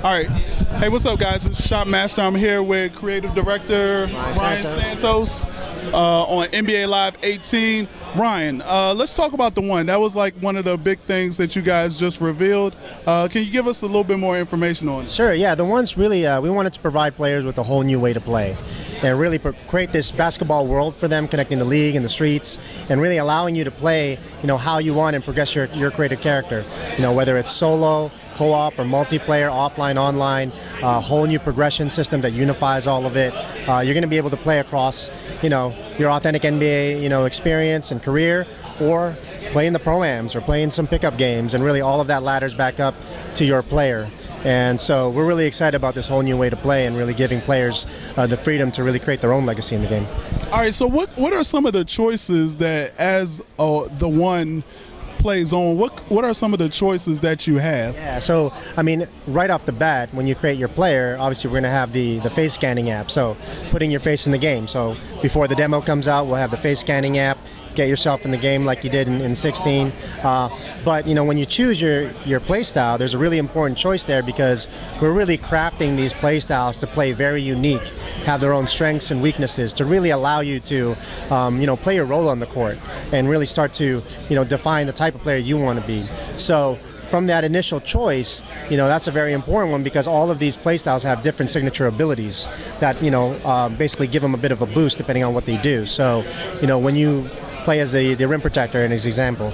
All right. Hey, what's up, guys? It's Shop Master. I'm here with Creative Director Ryan Santos on NBA Live 18. Ryan, let's talk about the one. That was like one of the big things that you guys just revealed. Can you give us a little bit more information on it? Sure, yeah. The one's really, we wanted to provide players with a whole new way to play and really create this basketball world for them, connecting the league and the streets and really allowing you to play, how you want and progress your creative character. Whether it's solo, co-op, or multiplayer, offline, online, a whole new progression system that unifies all of it. You're going to be able to play across, your authentic NBA, experience and career, or play in the pro-ams or play in some pickup games, and really all of that ladders back up to your player. And so we're really excited about this whole new way to play and really giving players the freedom to really create their own legacy in the game. All right, so what are some of the choices that as the one plays on, what are some of the choices that you have? Yeah, so I mean, right off the bat, when you create your player, obviously we're going to have the face scanning app, so putting your face in the game. So before the demo comes out, we'll have the face scanning app. Get yourself in the game like you did in 16. But when you choose your play style, there's a really important choice there, because we're really crafting these play styles to play very unique, have their own strengths and weaknesses, to really allow you to play your role on the court and really start to define the type of player you want to be. So from that initial choice, that's a very important one, because all of these play styles have different signature abilities that basically give them a bit of a boost depending on what they do. So when you play as the rim protector in his example,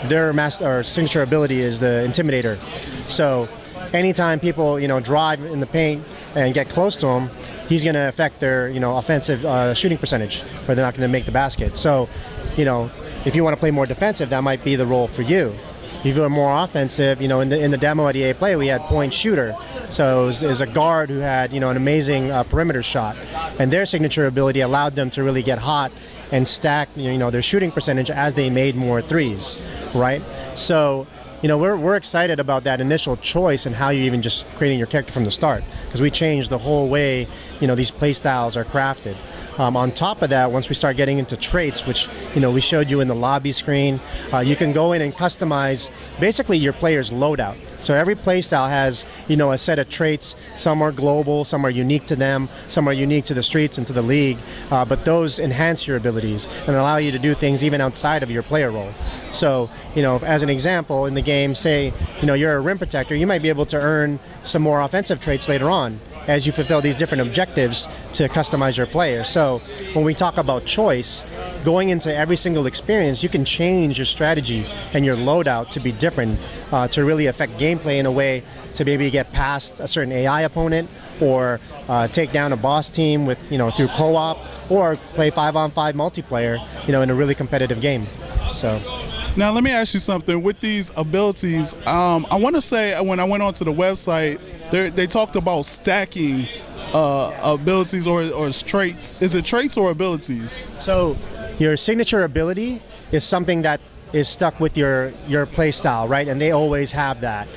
their signature ability is the intimidator. So anytime people drive in the paint and get close to him, he's going to affect their offensive shooting percentage, where they're not going to make the basket. So if you want to play more defensive, that might be the role for you. If you're more offensive, in the demo at EA Play, we had point shooter. So it was a guard who had an amazing perimeter shot, and their signature ability allowed them to really get hot and stack their shooting percentage as they made more threes, right? So we're excited about that initial choice and how you even just creating your character from the start, because we changed the whole way these play styles are crafted. On top of that, once we start getting into traits, which we showed you in the lobby screen, you can go in and customize basically your player's loadout. So every playstyle has a set of traits. Some are global, some are unique to them, some are unique to the streets and to the league, but those enhance your abilities and allow you to do things even outside of your player role. So as an example, in the game, say you're a rim protector, you might be able to earn some more offensive traits later on as you fulfill these different objectives to customize your player. So when we talk about choice, going into every single experience, you can change your strategy and your loadout to be different, to really affect gameplay in a way to maybe get past a certain AI opponent, or take down a boss team with through co-op, or play 5-on-5 multiplayer in a really competitive game. So now let me ask you something. With these abilities, I want to say when I went onto the website, they talked about stacking abilities or traits. Is it traits or abilities? So your signature ability is something that is stuck with your play style, right? And they always have that.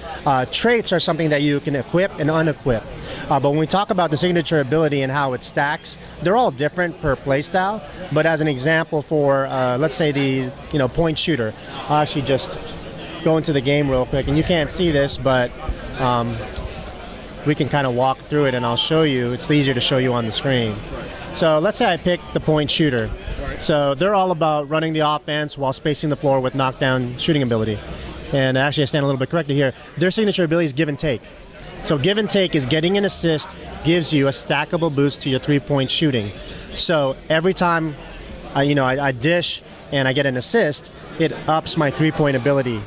Traits are something that you can equip and unequip. But when we talk about the signature ability and how it stacks, they're all different per play style. But as an example for, let's say the point shooter, I'll actually just go into the game real quick, and you can't see this, but we can kind of walk through it and I'll show you. It's easier to show you on the screen. So let's say I pick the point shooter. So they're all about running the offense while spacing the floor with knockdown shooting ability. And actually I stand a little bit corrected here. Their signature ability is give and take. So give and take is getting an assist gives you a stackable boost to your three-point shooting. So every time I dish and I get an assist, it ups my three-point ability.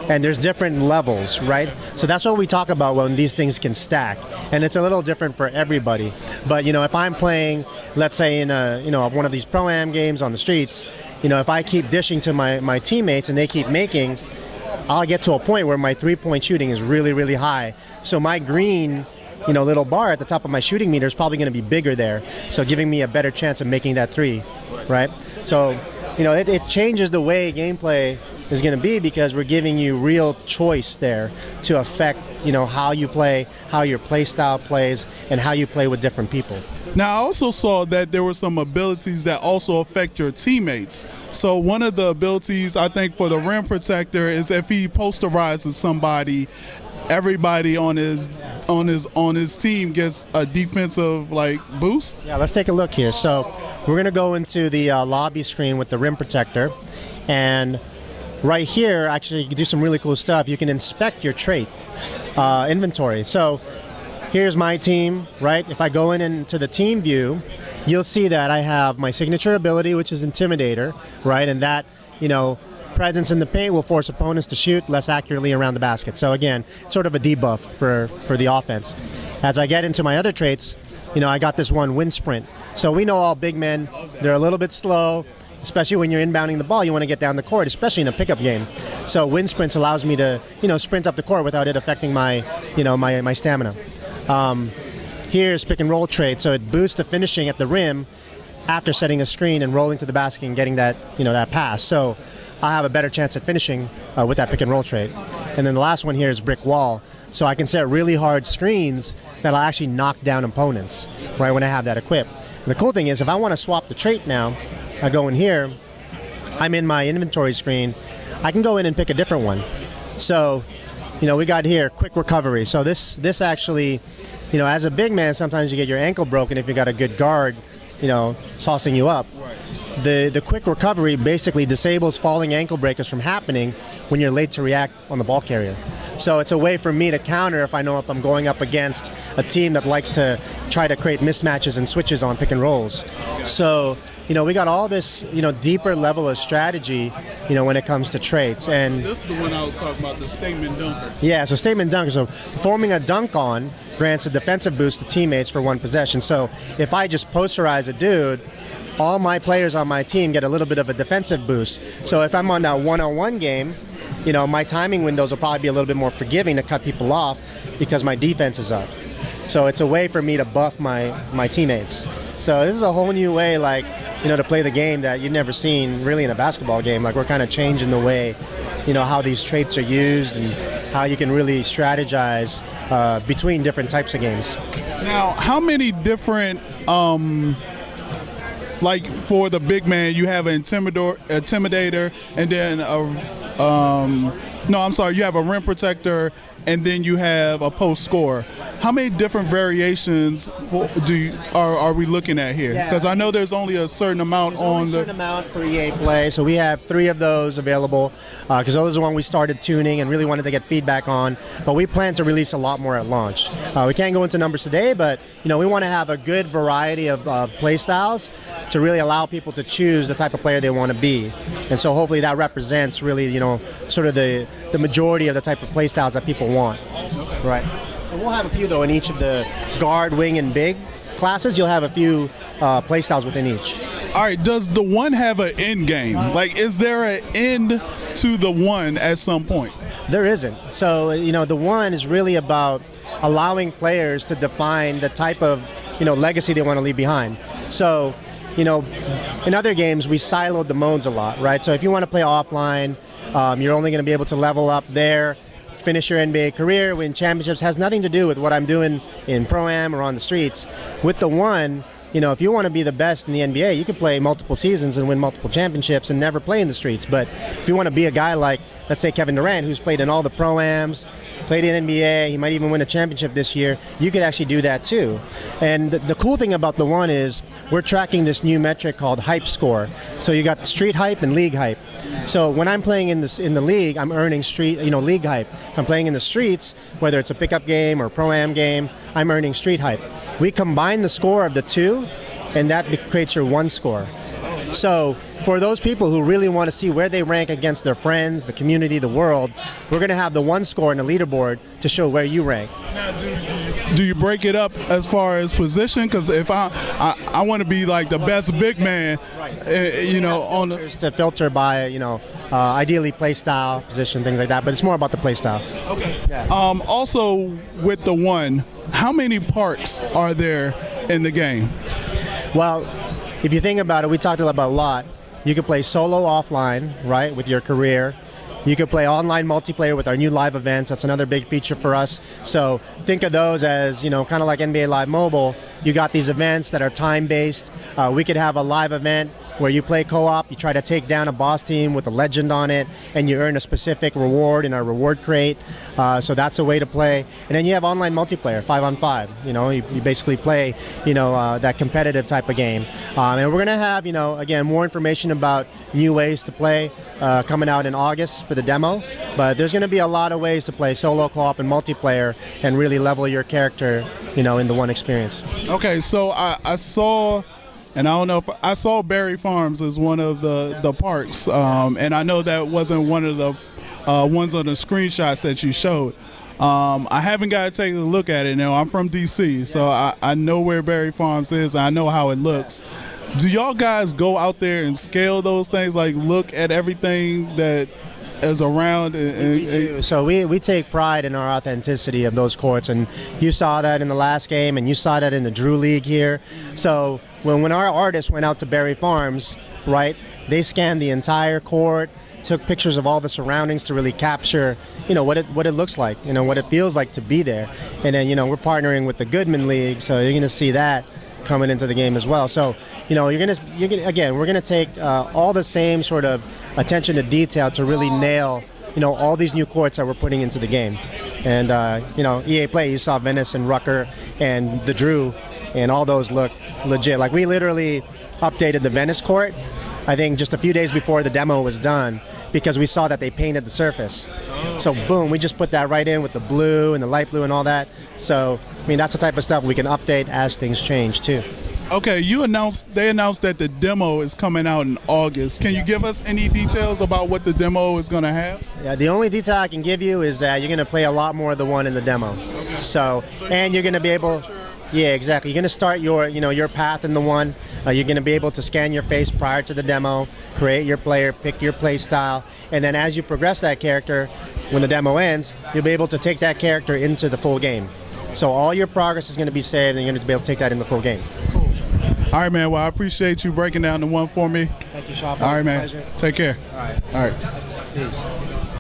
And there's different levels, right? So that's what we talk about when these things can stack. And it's a little different for everybody. But if I'm playing, let's say in one of these pro-am games on the streets, if I keep dishing to my teammates and they keep making, I'll get to a point where my three-point shooting is really, really high. So my green, little bar at the top of my shooting meter is probably going to be bigger there. So giving me a better chance of making that three, right? So, it changes the way gameplay is going to be, because we're giving you real choice there to affect, how you play, how your play style plays, and how you play with different people. Now, I also saw that there were some abilities that also affect your teammates. So one of the abilities, I think, for the rim protector is if he posterizes somebody, everybody on his team gets a defensive like boost? Yeah, let's take a look here. So we're gonna go into the lobby screen with the rim protector, and right here, actually, you can do some really cool stuff. You can inspect your trait inventory. So here's my team, right? If I go into the team view, you'll see that I have my signature ability, which is Intimidator, right? And that, presence in the paint will force opponents to shoot less accurately around the basket. So again, sort of a debuff for the offense. As I get into my other traits, I got this one, wind sprint. So we know all big men, they're a little bit slow, especially when you're inbounding the ball. You want to get down the court, especially in a pickup game. So wind sprints allows me to, sprint up the court without it affecting my, my stamina. Here's pick and roll trait, so it boosts the finishing at the rim after setting a screen and rolling to the basket and getting that, that pass. So I have a better chance at finishing with that pick and roll trait. And then the last one here is brick wall. So I can set really hard screens that'll actually knock down opponents, right, when I have that equipped. And the cool thing is, if I want to swap the trait now, I go in here, I'm in my inventory screen, I can go in and pick a different one. So, we got here, quick recovery. So this actually, as a big man, sometimes you get your ankle broken if you got a good guard, saucing you up. The quick recovery basically disables falling ankle breakers from happening when you're late to react on the ball carrier. So it's a way for me to counter if I know if I'm going up against a team that likes to try to create mismatches and switches on pick and rolls. So, we got all this, deeper level of strategy, when it comes to traits. And this is the one I was talking about, the statement dunker. Yeah, so statement dunker. So performing a dunk on grants a defensive boost to teammates for one possession. So if I just posterize a dude, all my players on my team get a little bit of a defensive boost. So if I'm on that one-on-one game, my timing windows will probably be a little bit more forgiving to cut people off because my defense is up. So it's a way for me to buff my teammates. So this is a whole new way, to play the game that you've never seen really in a basketball game. Like, we're kind of changing the way, how these traits are used and how you can really strategize between different types of games. Now, how many different, for the big man, you have an intimidator, and then you have a rim protector, and then you have a post scorer. How many different variations are we looking at here? Because I know there's only a certain amount for EA Play, so we have 3 of those available because those are the one we started tuning and really wanted to get feedback on. But we plan to release a lot more at launch. We can't go into numbers today, but we want to have a good variety of play styles to really allow people to choose the type of player they want to be. And so hopefully that represents really, sort of the majority of the type of play styles that people want. Right. So we'll have a few though in each of the guard, wing, and big classes. You'll have a few play styles within each. All right. Does the one have an end game? Is there an end to the one at some point? There isn't. So the one is really about allowing players to define the type of legacy they want to leave behind. So in other games we siloed the modes a lot, right? So if you want to play offline, you're only going to be able to level up there, finish your NBA career, win championships. Has nothing to do with what I'm doing in Pro-Am or on the streets. With the one, if you want to be the best in the NBA, you can play multiple seasons and win multiple championships and never play in the streets. But if you want to be a guy like, let's say, Kevin Durant, who's played in all the Pro-Ams, played in NBA, he might even win a championship this year, you could actually do that too. And the cool thing about the one is we're tracking this new metric called hype score. So you got street hype and league hype. So when I'm playing in the league, I'm earning league hype. If I'm playing in the streets, whether it's a pickup game or Pro-Am game, I'm earning street hype. We combine the score of the two, and that creates your one score. So for those people who really want to see where they rank against their friends, the community, the world, we're going to have the one score in the leaderboard to show where you rank. Now, do you break it up as far as position? Because if I want to be like the best big man, on to filter by ideally play style, position, things like that. But it's more about the play style. Okay. Yeah. Also with the one, how many parts are there in the game? Well, if you think about it, we talked about a lot. You can play solo offline, right, with your career. You could play online multiplayer with our new live events. That's another big feature for us. So think of those as, you know, kind of like NBA Live Mobile. You got these events that are time-based. We could have a live event where you play co-op, you try to take down a boss team with a legend on it, and you earn a specific reward in our reward crate. So that's a way to play. And then you have online multiplayer, 5-on-5. You know, you basically play, you know, that competitive type of game. And we're gonna have, you know, again, more information about new ways to play coming out in August for the demo. But there's gonna be a lot of ways to play solo, co-op, and multiplayer, and really level your character, you know, in the one experience. Okay, so I saw. And I don't know if I saw Berry Farms as one of the parks, and I know that wasn't one of the ones on the screenshots that you showed. I haven't got to take a look at it now. I'm from DC, so I know where Berry Farms is. I know how it looks. Do y'all guys go out there and scale those things, like look at everything that is around? We do. So we take pride in our authenticity of those courts, and you saw that in the last game, and you saw that in the Drew League here. So when our artists went out to Berry Farms, right, they scanned the entire court, took pictures of all the surroundings to really capture, you know, what it looks like, you know, what it feels like to be there. And then, you know, we're partnering with the Goodman League, so you're going to see that coming into the game as well. So, you know, again, we're gonna take all the same sort of attention to detail to really nail, you know, all these new courts that we're putting into the game. And you know, EA Play, you saw Venice and Rucker and the Drew, and all those look legit. Like, we literally updated the Venice court, I think just a few days before the demo was done, because we saw that they painted the surface. So boom, we just put that right in with the blue and the light blue and all that. So, I mean, that's the type of stuff we can update as things change too. Okay, they announced that the demo is coming out in August. Can you give us any details about what the demo is going to have? Yeah, the only detail I can give you is that you're going to play a lot more of the one in the demo. Okay. So and you're going to be able, yeah, exactly. You're going to start your, you know, your path in the one. You're going to be able to scan your face prior to the demo, create your player, pick your play style, and then as you progress that character, when the demo ends, you'll be able to take that character into the full game. So all your progress is going to be saved, and you're going to be able to take that in the full game. Cool. All right, man. Well, I appreciate you breaking down the one for me. Thank you, Shop. All right, man. Pleasure. Take care. All right. All right. Peace.